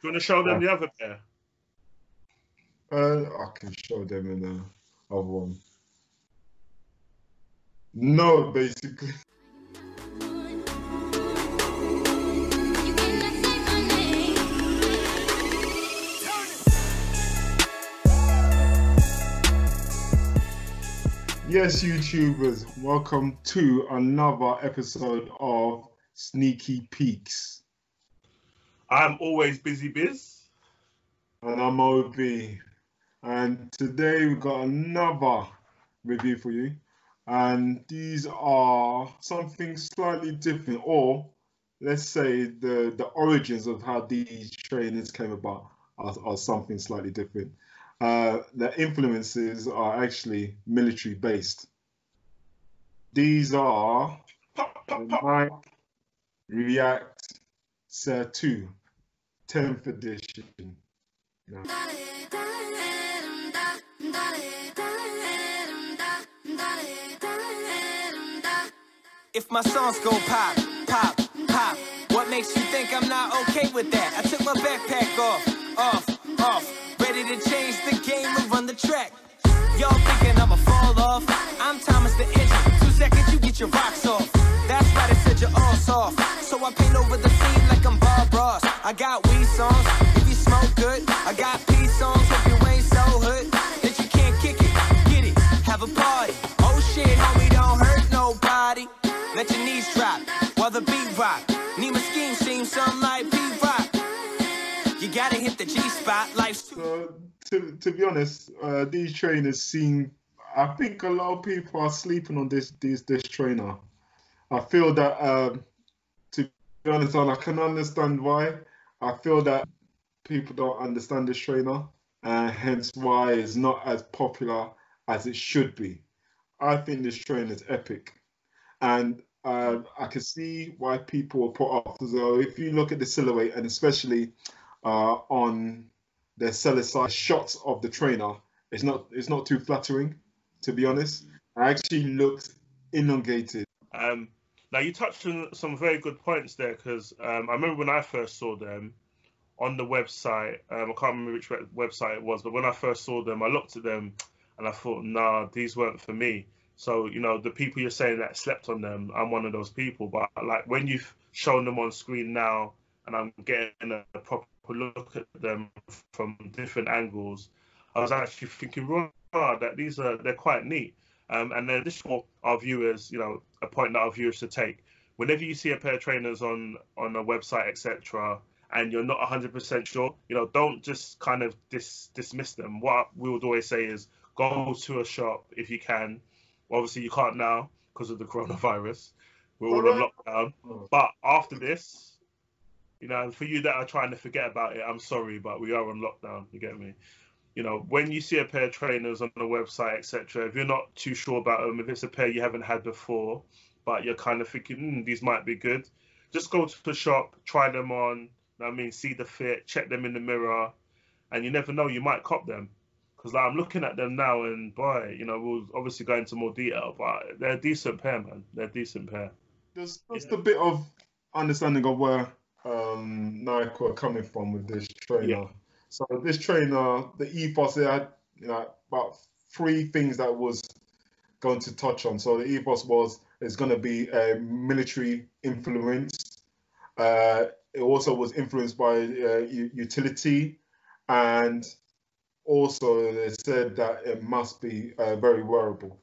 you want to show them the other pair? I can show them in the other one. No, basically. Yes, YouTubers, welcome to another episode of Sneaky Peeks. I'm always Busy Biz. And I'm OB. And today we've got another review for you. And these are something slightly different, or let's say the origins of how these trainers came about are something slightly different. The influences are actually military based. These are Nike React Sertu 10th edition. If my songs go pop, pop, pop, what makes you think I'm not okay with that? I took my backpack off, ready to change the game and run the track. Y'all thinking I'ma fall off? I'm Thomas the Engine. 2 seconds, you get your rocks off. That's right, I said you're all soft. So I paint over the scene like I'm Bob Ross. I got weed songs, if you smoke good. I got peace songs, hope you ain't so hood that you can't kick it, get it, have a party. Oh shit, homie, don't hurt nobody. Let your knees drop while the beat rock. Need my scheme seem something like P-Rock. You gotta hit the G-spot, life's too... To be honest, these trainers seem... I think a lot of people are sleeping on this trainer. I feel that, to be honest, and I can understand why. I feel that people don't understand this trainer, and hence why it's not as popular as it should be. I think this trainer is epic. And I can see why people are put off. So if you look at the silhouette, and especially on the seller side shots of the trainer, it's not too flattering, to be honest. It actually looks elongated. Now you touched on some very good points there, because I remember when I first saw them on the website. I can't remember which website it was, but when I first saw them, I looked at them and I thought, nah, these weren't for me. So, you know, the people you're saying that slept on them, I'm one of those people. But like when you've shown them on screen now and I'm getting a proper look at them from different angles, I was actually thinking, wow, that they're quite neat. And then this is for our viewers, you know, a point that our viewers should take. Whenever you see a pair of trainers on a website, etc., and you're not 100% sure, you know, don't just kind of dismiss them. What we would always say is go to a shop if you can. Obviously, you can't now because of the coronavirus. We're all on lockdown. But after this, you know, for you that are trying to forget about it, I'm sorry, but we are on lockdown. You get me? You know, when you see a pair of trainers on a website, etc., if you're not too sure about them, if it's a pair you haven't had before, but you're kind of thinking, these might be good, just go to the shop, try them on, I mean, see the fit, check them in the mirror, and you never know, you might cop them. Because like, I'm looking at them now, and boy, you know, we'll obviously go into more detail, but they're a decent pair, man. They're a decent pair. There's just a bit of understanding of where Nike are coming from with this trainer. Yeah. So this trainer, the ethos, it had, you know, about 3 things that was going to touch on. So the ethos it's going to be military influenced. It also was influenced by utility, and also they said that it must be very wearable.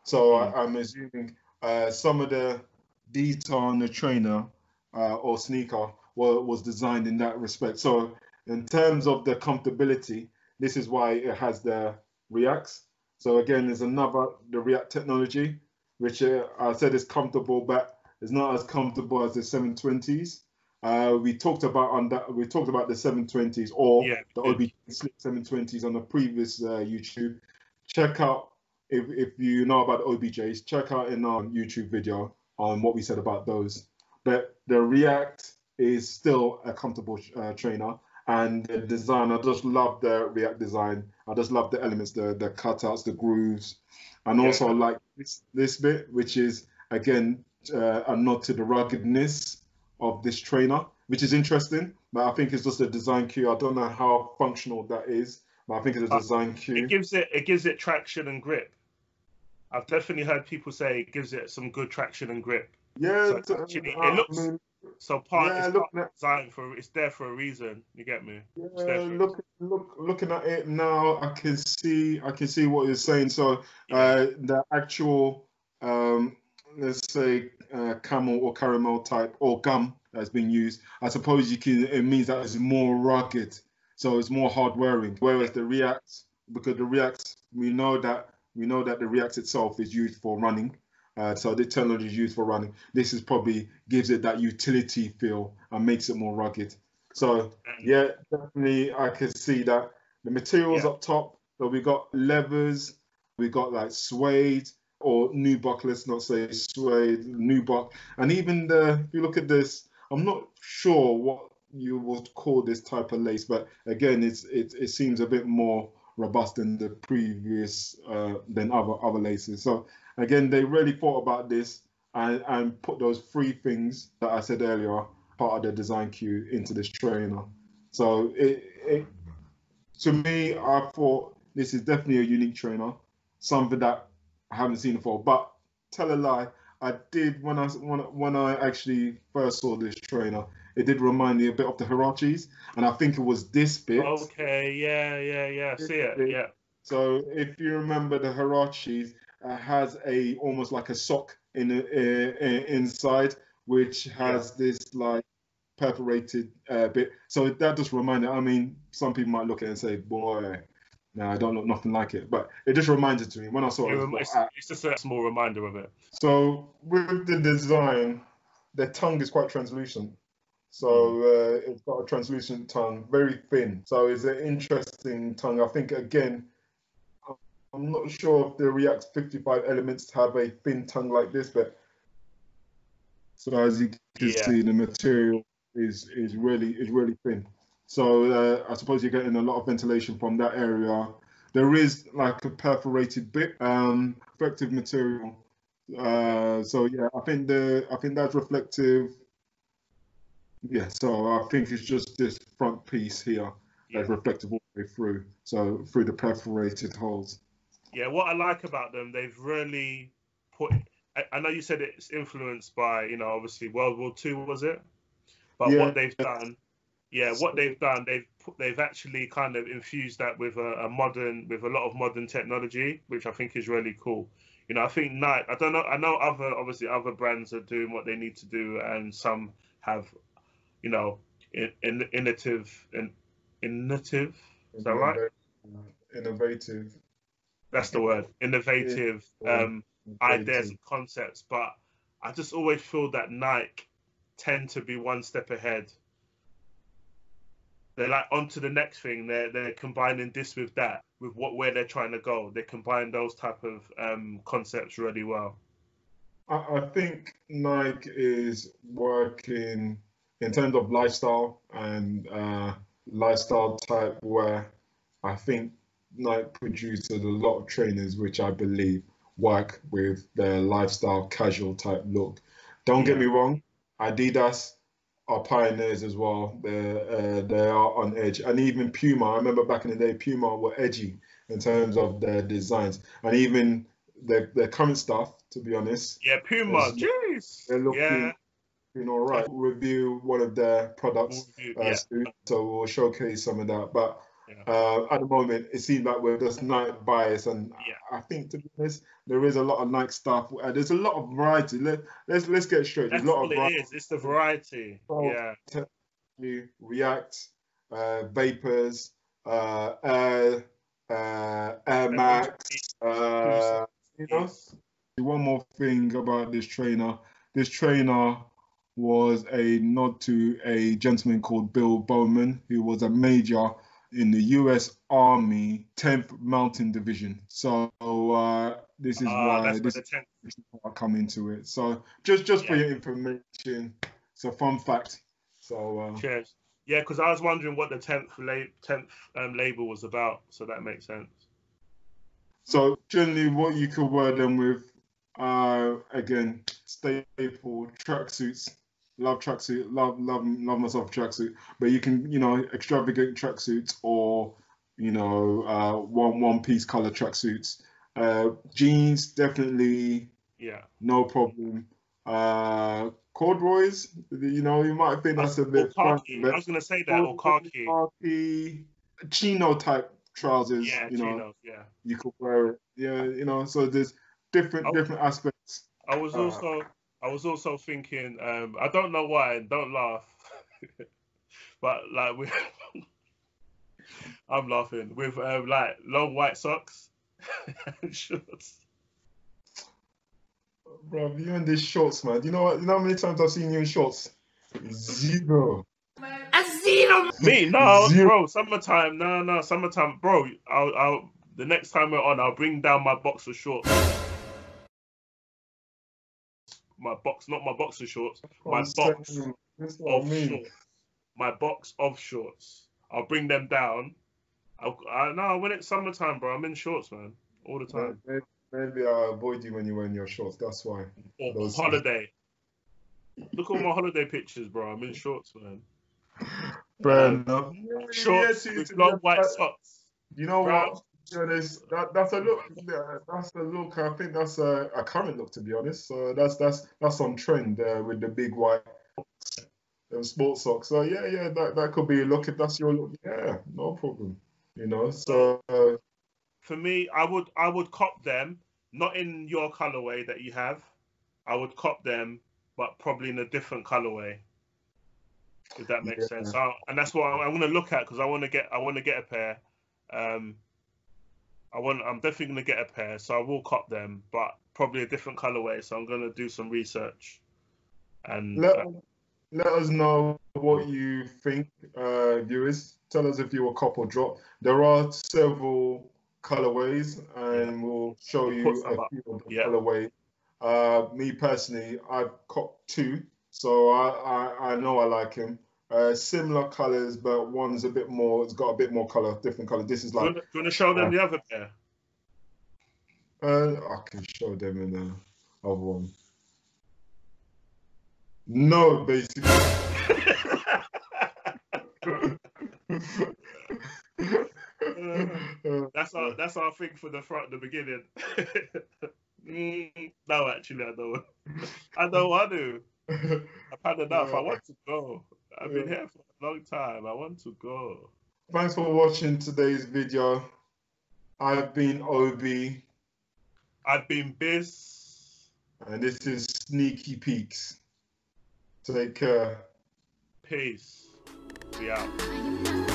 So I'm assuming some of the detail on the trainer or sneaker was designed in that respect. So in terms of the comfortability, this is why it has the Reacts. So again, there's the React technology, which I said is comfortable, but it's not as comfortable as the 720s. We talked about the 720s or the OB Slick 720s on the previous YouTube. Check out, if you know about OBJs, check out in our YouTube video on what we said about those. But the React is still a comfortable trainer. And the design, I just love the React design. I just love the elements, the cutouts, the grooves. And also like this bit, which is, again, a nod to the ruggedness of this trainer, which is interesting. but I think it's just a design cue. I don't know how functional that is, but I think it's a design cue. It gives it traction and grip. I've definitely heard people say it gives it some good traction and grip. Yeah, so actually, it looks designed for. It's there for a reason. You get me? Yeah, looking at it now, I can see what you're saying. So the actual let's say camel or caramel type or gum that's been used, I suppose it means that it's more rugged, so it's more hard wearing. Whereas the Reacts, because the Reacts, we know that the Reacts itself is used for running. So the technology is used for running. This is probably gives it that utility feel and makes it more rugged. So yeah, definitely I can see that. The materials up top, so we got levers, we got like suede or nubuck, let's not say suede, nubuck. And even if you look at this, I'm not sure what you would call this type of lace, but again, it seems a bit more robust than the previous than other laces. So again, they really thought about this and put those three things that I said earlier, part of the design cue, into this trainer. So to me, I thought this is definitely a unique trainer, something that I haven't seen before. But tell a lie, I did when I actually first saw this trainer, it did remind me a bit of the Hirachis, and I think it was this bit. Okay, yeah. See it, yeah. So if you remember the Hirachis, has almost like a sock inside, which has this like perforated bit. So that just reminded. I mean, some people might look at it and say, "Boy, no, I don't look nothing like it." But it just reminded to me when I saw it. It's just a small reminder of it. So with the design, the tongue is quite translucent. So it's got a translucent tongue, very thin. So it's an interesting tongue. I think again, I'm not sure if the React 55 elements have a thin tongue like this, but so as you can see, the material is really thin. So I suppose you're getting a lot of ventilation from that area. There is like a perforated bit, reflective material. So yeah, I think that's reflective. Yeah, so I think it's just this front piece here that's reflective all the way through. So through the perforated holes. Yeah, what I like about them, they've really put. I know you said it's influenced by, obviously World War II, was it? But what they've done, they've actually kind of infused that with a lot of modern technology, which I think is really cool. I think Nike. I don't know. I know other brands are doing what they need to do, and some have, innovative. Is that right? Innovative. That's the word. Innovative ideas and concepts, but I just always feel that Nike tend to be one step ahead. They're like on to the next thing. They're combining this with that, with where they're trying to go. They combine those type of concepts really well. I think Nike is working in terms of lifestyle and lifestyle type wear. I think Nike produces a lot of trainers which I believe work with their lifestyle casual type look. Don't get me wrong, Adidas are pioneers as well. They are on edge, and even Puma. I remember back in the day, Puma were edgy in terms of their designs, and even their current stuff. To be honest, Puma, jeez, they're looking all right. Review one of their products, so we'll showcase some of that. But at the moment, it seems like we're just Nike bias, and I think, to be honest, there is a lot of Nike stuff. There's a lot of variety. Let's get straight. There's a lot of variety. It's the variety. React, Vapors, Air Max. One more thing about this trainer. This trainer was a nod to a gentleman called Bill Bowman, who was a major in the U.S. Army 10th Mountain Division. So this is why I come into it. So just for your information, it's a fun fact. So cheers. Yeah, because I was wondering what the 10th label was about, so that makes sense. So generally, what you could wear them with, again, staple tracksuits. love tracksuit, love myself tracksuit. But you can, you know, extravagant tracksuits or, you know, one piece color tracksuits. Jeans definitely Yeah. no problem. Corduroys, you know, you might think that's a Or bit funny, khaki. I but was gonna say that, or corduroy, khaki. khaki, chino type trousers, Yeah, you know, chinos. Yeah. you could wear it. Yeah, you know, so there's different I, aspects. I was Uh, also I was also thinking. I don't know why. Don't laugh. But like we, I'm laughing with like long white socks and shorts. bro, you in these shorts, man. You know what? You know how many times I've seen you in shorts? Zero. Me, no, Zero. bro. Summertime, no, summertime, bro. I'll. The next time we're on, I'll bring down my boxer shorts. Not my boxer shorts. My I'm box saying, that's what I of mean. shorts. My box of shorts. I'll bring them down. No, when it's summertime, bro, I'm in shorts, man, all the time. Maybe I avoid you when you're wearing your shorts. That's why. Or Those holiday. Look at all my holiday pictures, bro. I'm in shorts, man. fair enough. Yeah, Shorts with long white socks. you know Brown. what? To be honest, that's a look. Yeah, that's a look. I think that's a current look, to be honest. So that's on trend with the big white sports socks. So yeah, that could be a look if that's your look. Yeah, no problem. You know, So so for me, I would cop them, not in your colorway that you have. I would cop them, but probably in a different colorway, if that makes sense. yeah, And that's what I'm going to look at because I want to get a pair. Um, I'm definitely going to get a pair, so I will cop them, but probably a different colorway. So I'm going to do some research and let let us know what you think, viewers. Tell us if you a couple drop. There are several colorways, yeah, and we'll show we'll put you some a up. few of the Yeah. colorway. Me personally, I've copped two, so I know I like him. Similar colors, but one's a bit more. It's got a bit more color, different color. This is Do you like, want to show them uh, the other pair? I can show them in the other one. No, basically. That's our thing for the front, the beginning. No, actually, I don't want to. I've had enough. I want to go. I've been here for a long time. I want to go. Thanks for watching today's video. I've been Obi, I've been Biz. and this is Sneaky Peeks. Take care. Peace. We out.